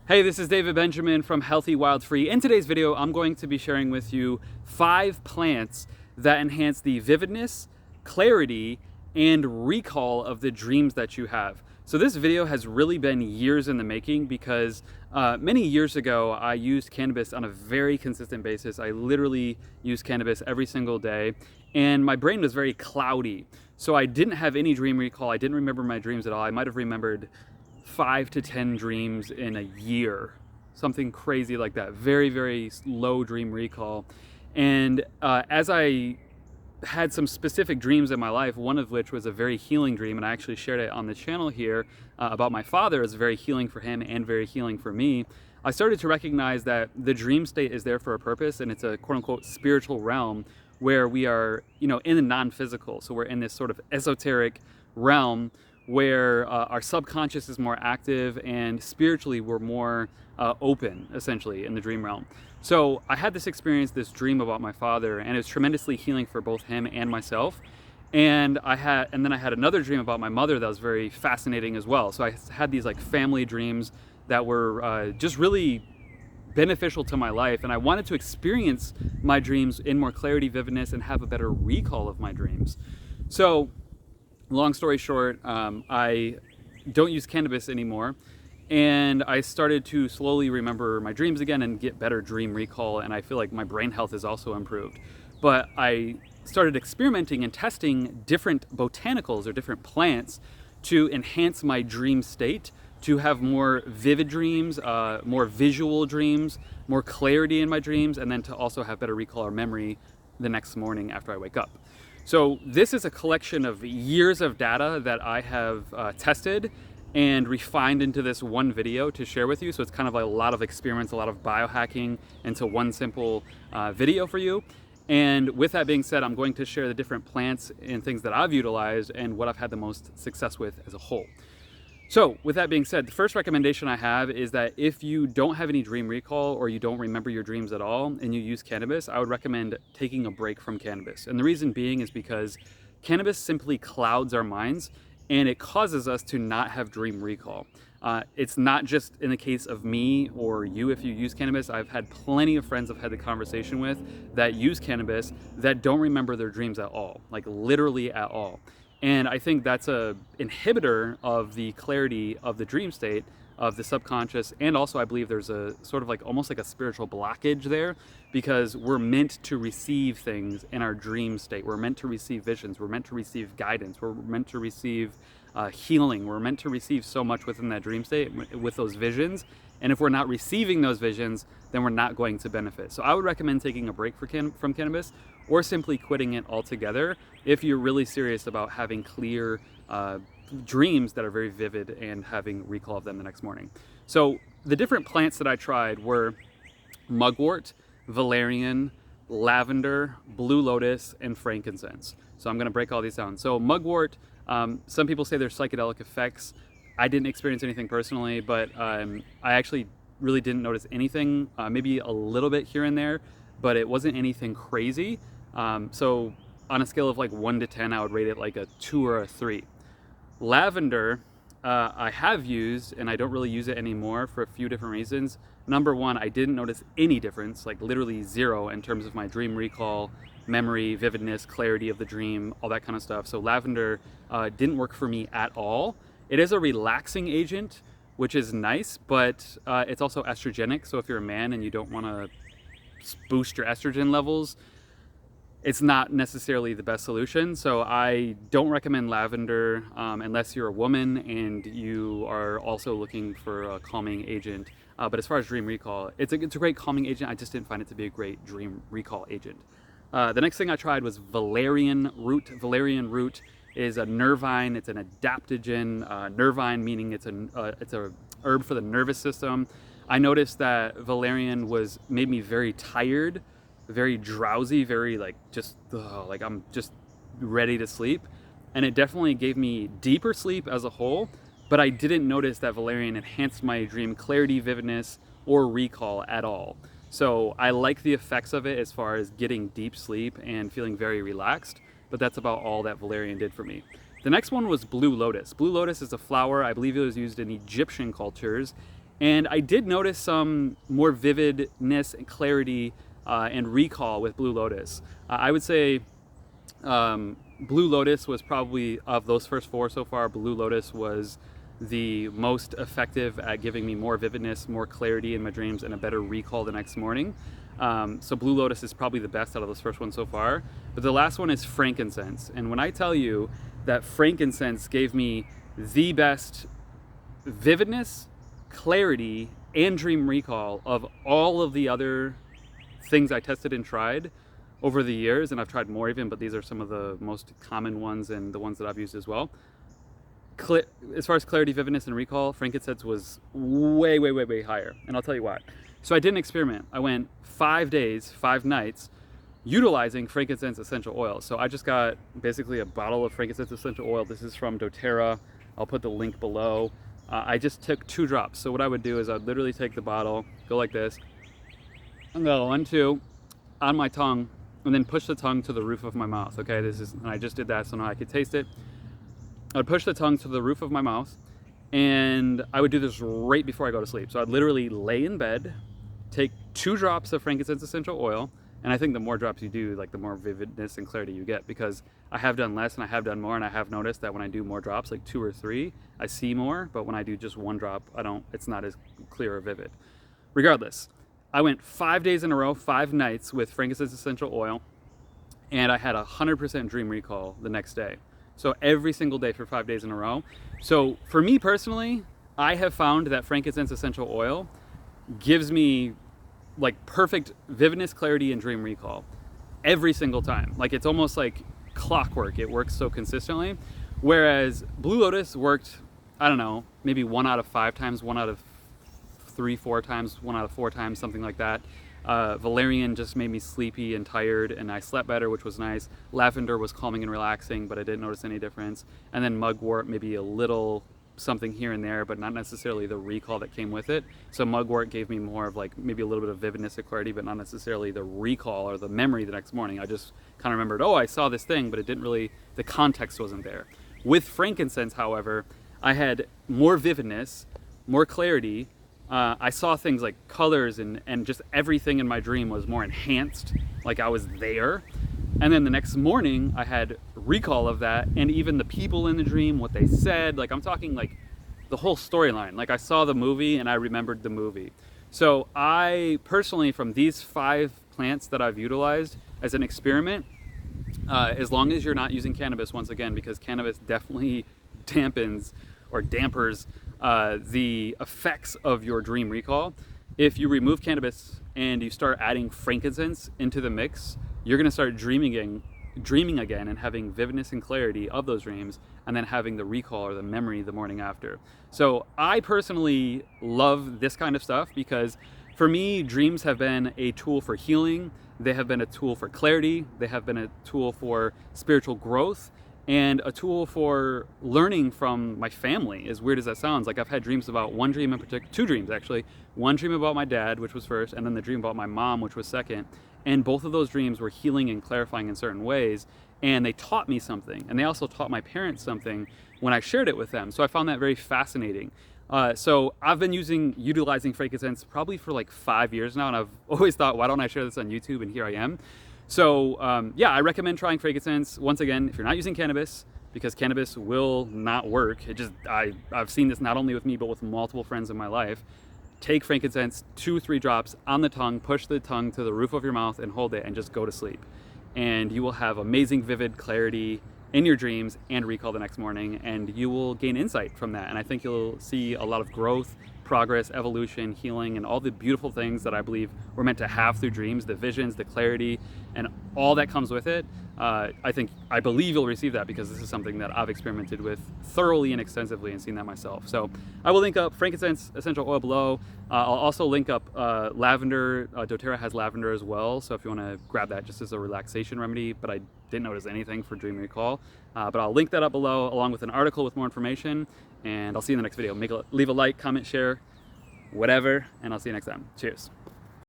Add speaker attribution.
Speaker 1: Hey, this is David Benjamin from Healthy Wild Free. In today's video, I'm going to be sharing with you 5 plants that enhance the vividness, clarity, and recall of the dreams that you have. So this video has really been years in the making because many years ago, I used cannabis on a very consistent basis. I literally used cannabis every single day, and my brain was very cloudy. So I didn't have any dream recall. I didn't remember my dreams at all. I might have remembered 5 to 10 dreams in a year, something crazy like that. Very, very low dream recall. And as I had some specific dreams in my life, one of which was a very healing dream, and I actually shared it on the channel here about my father. It's very healing for him and very healing for me. I started to recognize that the dream state is there for a purpose, and it's a quote-unquote spiritual realm where we are, in the non-physical. So we're in this sort of esoteric realm where our subconscious is more active and spiritually we're more open, essentially, in the dream realm. So I had this experience, this dream about my father, and it was tremendously healing for both him and myself. And then I had another dream about my mother that was very fascinating as well. So I had these like family dreams that were just really beneficial to my life, and I wanted to experience my dreams in more clarity, vividness, and have a better recall of my dreams. So long story short, I don't use cannabis anymore, and I started to slowly remember my dreams again and get better dream recall, and I feel like my brain health has also improved. But I started experimenting and testing different botanicals or different plants to enhance my dream state, to have more vivid dreams, more visual dreams, more clarity in my dreams, and then to also have better recall or memory the next morning after I wake up. So this is a collection of years of data that I have tested and refined into this one video to share with you. So it's kind of like a lot of experiments, a lot of biohacking into one simple video for you. And with that being said, I'm going to share the different plants and things that I've utilized and what I've had the most success with as a whole. So with that being said, the first recommendation I have is that if you don't have any dream recall or you don't remember your dreams at all and you use cannabis, I would recommend taking a break from cannabis. And the reason being is because cannabis simply clouds our minds and it causes us to not have dream recall. It's not just in the case of me or you if you use cannabis. I've had plenty of friends I've had the conversation with that use cannabis that don't remember their dreams at all, like literally at all. And I think that's a inhibitor of the clarity of the dream state, of the subconscious, and also I believe there's a sort of like almost like a spiritual blockage there, because we're meant to receive things in our dream state. We're meant to receive visions. We're meant to receive guidance. We're meant to receive healing. We're meant to receive so much within that dream state with those visions. And if we're not receiving those visions, then we're not going to benefit. So I would recommend taking a break from cannabis or simply quitting it altogether if you're really serious about having clear dreams that are very vivid and having recall of them the next morning. So the different plants that I tried were mugwort, valerian, lavender, blue lotus, and frankincense. So I'm going to break all these down. So mugwort, some people say there's psychedelic effects. I didn't experience anything personally, but I actually really didn't notice anything, maybe a little bit here and there, but it wasn't anything crazy. So on a scale of like 1 to 10, I would rate it like a 2 or a 3. Lavender, I have used, and I don't really use it anymore for a few different reasons. Number one, I didn't notice any difference, like literally zero in terms of my dream recall, memory, vividness, clarity of the dream, all that kind of stuff. So lavender didn't work for me at all. It is a relaxing agent, which is nice, but it's also estrogenic. So if you're a man and you don't want to boost your estrogen levels, it's not necessarily the best solution. So I don't recommend lavender unless you're a woman and you are also looking for a calming agent. But as far as dream recall, it's a great calming agent. I just didn't find it to be a great dream recall agent. The next thing I tried was valerian root. Valerian root is a nervine. It's an adaptogen. Nervine meaning it's a herb for the nervous system. I noticed that valerian made me very tired, very drowsy, very like I'm just ready to sleep. And it definitely gave me deeper sleep as a whole, but I didn't notice that valerian enhanced my dream clarity, vividness, or recall at all. So I like the effects of it as far as getting deep sleep and feeling very relaxed, but that's about all that valerian did for me. The next one was blue lotus. Blue lotus is a flower. I believe it was used in Egyptian cultures, And I did notice some more vividness and clarity and recall with Blue Lotus. I would say Blue Lotus was probably, of those first 4 so far, Blue Lotus was the most effective at giving me more vividness, more clarity in my dreams, and a better recall the next morning. So Blue Lotus is probably the best out of those first ones so far. But the last one is frankincense. And when I tell you that frankincense gave me the best vividness, clarity, and dream recall of all of the other things I tested and tried over the years, and I've tried more even, but these are some of the most common ones and the ones that I've used as well. As far as clarity, vividness, and recall, frankincense was way, way, way, way higher. And I'll tell you why. So I did an experiment. I went 5 days, 5 nights, utilizing frankincense essential oil. So I just got basically a bottle of frankincense essential oil. This is from doTERRA. I'll put the link below. I just took 2 drops. So what I would do is I'd literally take the bottle, go like this, and go 1, 2 on my tongue, and then push the tongue to the roof of my mouth. Okay, and I just did that so now I could taste it. I would push the tongue to the roof of my mouth, and I would do this right before I go to sleep. So I'd literally lay in bed, take 2 drops of frankincense essential oil, and I think the more drops you do, like the more vividness and clarity you get, because I have done less and I have done more, and I have noticed that when I do more drops, like 2 or 3, I see more, but when I do just 1 drop, it's not as clear or vivid. Regardless, I went 5 days in a row, 5 nights with frankincense essential oil, and I had 100% dream recall the next day. So every single day for 5 days in a row. So for me personally, I have found that frankincense essential oil gives me like perfect vividness, clarity, and dream recall every single time. Like it's almost like clockwork. It works so consistently. Whereas Blue Lotus worked, I don't know, maybe 1 out of 5 times, 1 out of 3, 4 times, 1 out of 4 times, something like that. Valerian just made me sleepy and tired, and I slept better, which was nice. Lavender was calming and relaxing, but I didn't notice any difference. And then mugwort, maybe a little something here and there, but not necessarily the recall that came with it. So mugwort gave me more of like maybe a little bit of vividness or clarity, but not necessarily the recall or the memory the next morning. I just kind of remembered, oh, I saw this thing, but it didn't really, the context wasn't there. With frankincense, however, I had more vividness, more clarity. I saw things like colors and just everything in my dream was more enhanced, like I was there. And then the next morning I had recall of that, and even the people in the dream, what they said, like I'm talking like the whole storyline. Like I saw the movie and I remembered the movie. So I personally, from these 5 plants that I've utilized as an experiment, as long as you're not using cannabis, once again, because cannabis definitely dampers the effects of your dream recall. If you remove cannabis and you start adding frankincense into the mix, you're going to start dreaming again and having vividness and clarity of those dreams, and then having the recall or the memory the morning after. So I personally love this kind of stuff because for me, dreams have been a tool for healing. They have been a tool for clarity. They have been a tool for spiritual growth, and a tool for learning from my family, as weird as that sounds. Like I've had dreams about 1 dream in particular, 2 dreams actually. 1 dream about my dad, which was first, and then the dream about my mom, which was second. And both of those dreams were healing and clarifying in certain ways. And they taught me something. And they also taught my parents something when I shared it with them. So I found that very fascinating. So I've been utilizing frankincense probably for like 5 years now. And I've always thought, why don't I share this on YouTube? And here I am. So yeah, I recommend trying frankincense. Once again, if you're not using cannabis, because cannabis will not work. I've seen this not only with me, but with multiple friends in my life. Take frankincense, 2 or 3 drops on the tongue, push the tongue to the roof of your mouth and hold it, and just go to sleep. And you will have amazing, vivid clarity in your dreams and recall the next morning, and you will gain insight from that. And I think you'll see a lot of growth, progress, evolution, healing, and all the beautiful things that I believe we're meant to have through dreams, the visions, the clarity, and all that comes with it. I believe you'll receive that, because this is something that I've experimented with thoroughly and extensively and seen that myself. So I will link up frankincense essential oil below. I'll also link up lavender. doTERRA has lavender as well, so if you want to grab that just as a relaxation remedy, but I didn't notice anything for dream recall. But I'll link that up below along with an article with more information, and I'll see you in the next video. Leave a like, comment, share, whatever, and I'll see you next time. Cheers.